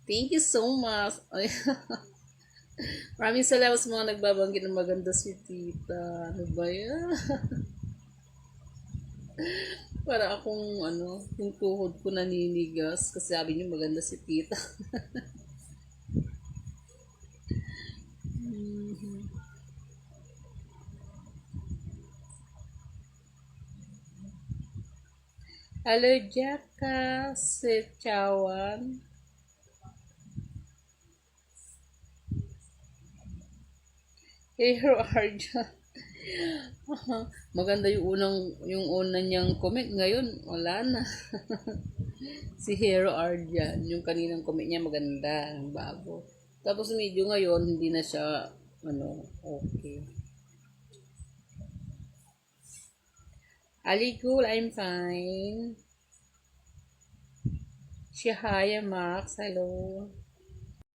Thank you so much. Ay, maraming salamat sa mga nagbabanggit ng maganda si tita. Ano ba yan? Para akong yung tuhod ko naninigas kasi sabi niyo maganda si tita. Hello, Jaka, si Chawan. Hero Arja. Maganda yung una niyang comment ngayon, wala na. Si Hero Arjan, yung kaninang comment niya maganda, bago. Tapos medyo ngayon hindi na siya okay. Ali cool, I'm fine. Shihaya Max, hello.